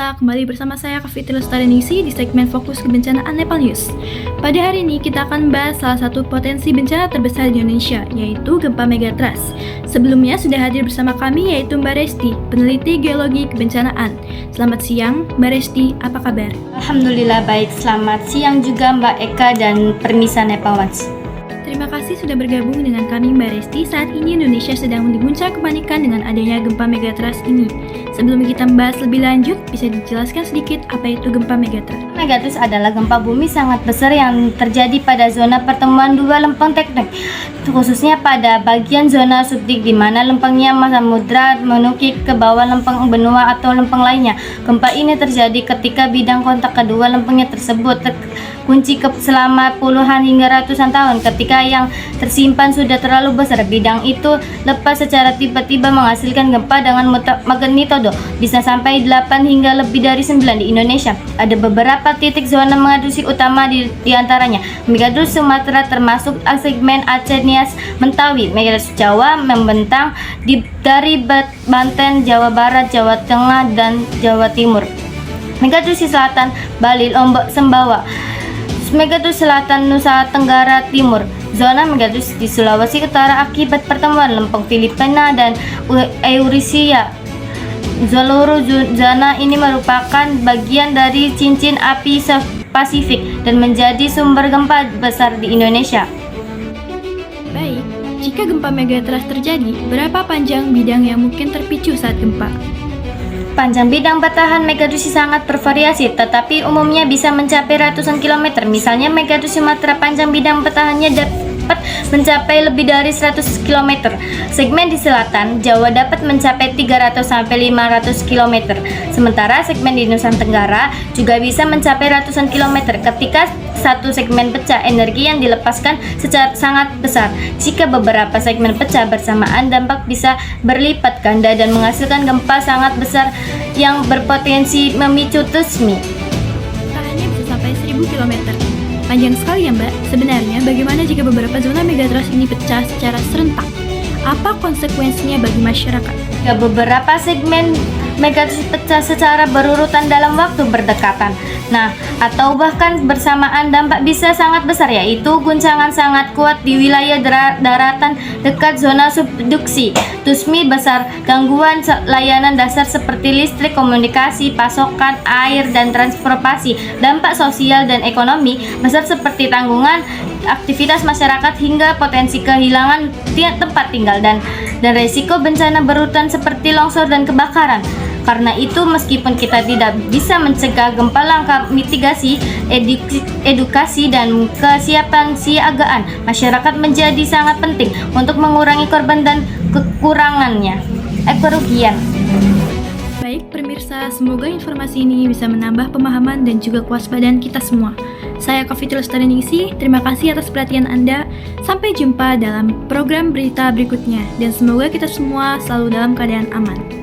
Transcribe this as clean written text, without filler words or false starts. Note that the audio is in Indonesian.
pemirsa, kembali bersama saya Kavitri Lestareningsi di segmen Fokus Kebencanaan Nepal News. Pada hari ini kita akan membahas salah satu potensi bencana terbesar di Indonesia, yaitu gempa megatrust. Sebelumnya sudah hadir bersama kami yaitu Mbak Resti, peneliti geologi kebencanaan. Selamat siang, Mbak Resti, apa kabar? Alhamdulillah baik, selamat siang juga Mbak Eka dan Permisa Nepawans. Terima kasih sudah bergabung dengan kami Mbak Resti. Saat ini Indonesia sedang diguncang kepanikan dengan adanya gempa megatrust ini. Sebelum kita membahas lebih lanjut, bisa dijelaskan sedikit apa itu gempa megatrust? Megatrust adalah gempa bumi sangat besar yang terjadi pada zona pertemuan dua lempeng tektonik, khususnya pada bagian zona subdik di mana lempengnya samudra menukik ke bawah lempeng benua atau lempeng lainnya. Gempa ini terjadi ketika bidang kontak kedua lempengnya tersebut terkunci selama puluhan hingga ratusan tahun. Ketika yang tersimpan sudah terlalu besar, bidang itu lepas secara tiba-tiba menghasilkan gempa dengan magnitudo bisa sampai 8 hingga lebih dari 9 di Indonesia. Ada beberapa titik zona megatrust utama di antaranya megatrust Sumatera termasuk segmen Aceh Nias Mentawi, megatrust Jawa membentang dari Banten, Jawa Barat, Jawa Tengah dan Jawa Timur. Megatrust Selatan Bali, Lombok, Sumbawa. Megatrust Selatan Nusa Tenggara Timur. Zona megatrust di Sulawesi Utara akibat pertemuan lempeng Filipina dan Eurasia. Seluruh zona ini merupakan bagian dari cincin api Pasifik dan menjadi sumber gempa besar di Indonesia. Baik, jika gempa megatrust terjadi, berapa panjang bidang yang mungkin terpicu saat gempa? Panjang bidang batahan megatrust sangat bervariasi, tetapi umumnya bisa mencapai ratusan kilometer. Misalnya megatrust Sumatera panjang bidang batahannya dapat mencapai lebih dari 100 km. Segmen di selatan Jawa dapat mencapai 300 sampai 500 km. Sementara segmen di Nusa Tenggara juga bisa mencapai ratusan kilometer. Ketika satu segmen pecah, energi yang dilepaskan secara sangat besar. Jika beberapa segmen pecah bersamaan, dampak bisa berlipat ganda dan menghasilkan gempa sangat besar yang berpotensi memicu tsunami. Tahannya bisa sampai 1000 km. Panjang sekali ya Mbak. Sebenarnya bagaimana jika beberapa zona megatrust ini pecah secara serentak? Apa konsekuensinya bagi masyarakat? Ya, beberapa segmen megatrust pecah secara berurutan dalam waktu berdekatan. Nah, atau bahkan bersamaan, dampak bisa sangat besar, yaitu guncangan sangat kuat di wilayah daratan dekat zona subduksi, tsunami besar, gangguan layanan dasar seperti listrik, komunikasi, pasokan air, dan transportasi, dampak sosial dan ekonomi besar seperti tanggungan aktivitas masyarakat hingga potensi kehilangan tempat tinggal dan resiko bencana berurutan seperti longsor dan kebakaran. Karena itu, meskipun kita tidak bisa mencegah gempa, langkah mitigasi, edukasi, dan kesiapan siagaan masyarakat menjadi sangat penting untuk mengurangi korban dan kerugian. Baik pemirsa, semoga informasi ini bisa menambah pemahaman dan juga kewaspadaan kita semua. Saya Kavitri Lestareningsi, terima kasih atas perhatian Anda. Sampai jumpa dalam program berita berikutnya, dan semoga kita semua selalu dalam keadaan aman.